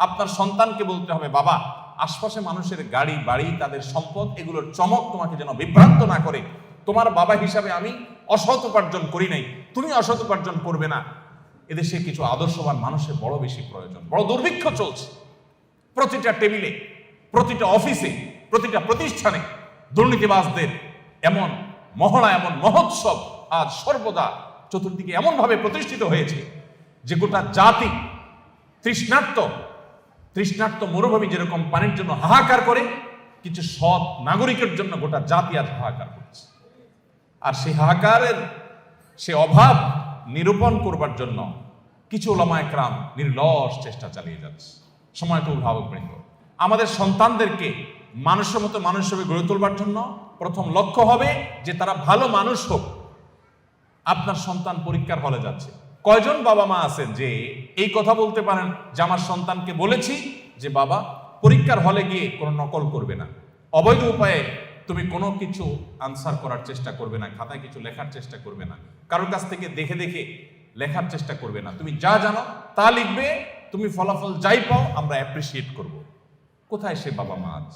আপনার সন্তানকে বলতে হবে, বাবা আশপাশে মানুষের গাড়ি বাড়ি তাদের সম্পদ এগুলোর চমক তোমাকে যেন বিভ্রান্ত না করে। তোমার বাবা হিসাবে আমি অসৎ উপার্জন করি নাই, তুমি অসৎ উপার্জন করবে না। এদেশে কিছু আদর্শবান মানুষের বড় বেশি প্রয়োজন। বড় দুর্ভিক্ষ চলছে প্রতিটা টেবিলে, প্রতিটা অফিসে, প্রতিটা প্রতিষ্ঠানে দুর্নীতিবাজদের এমন মহড়া, এমন মহোৎসব আজ সর্বদা চতুর্দিকে এমন ভাবে প্রতিষ্ঠিত হয়েছে যে গোটা জাতি তৃষ্ণার্ত মরুভূমি যেরকম পানির জন্য হাহাকার করে, কিছু সৎ নাগরিকের জন্য গোটা জাতি আজ হাহাকার করছে। আর সেই হাহাকারের সে অভাব নিরূপণ করবার জন্য কিছু ওলামায়ে কেরাম নির্লস চেষ্টা চালিয়ে যাচ্ছে। সময় তো অভিভাবকবৃন্দ, আমাদের সন্তানদেরকে মানুষের মতো মানুষ হিসেবে গড়ে তোলবার জন্য প্রথম লক্ষ্য হবে যে তারা ভালো মানুষ হোক। আপনার সন্তান পরীক্ষার হলে যাচ্ছে, কয়জন বাবা মা আছেন যে এই কথা বলতে পারেন যে আমার সন্তানকে বলেছি যে বাবা পরীক্ষার হলে গিয়ে কোনো নকল করবে না, অবৈধ উপায়ে তুমি কোনো কিছু আনসার করার চেষ্টা করবে না, খাতায় কিছু লেখার চেষ্টা করবে না, কারোর কাছ থেকে দেখে দেখে লেখার চেষ্টা করবে না, তুমি যা জানো তা লিখবে, তুমি ফলাফল যাই পাও আমরা অ্যাপ্রিসিয়েট করব। কোথায় সে বাবা মা আজ?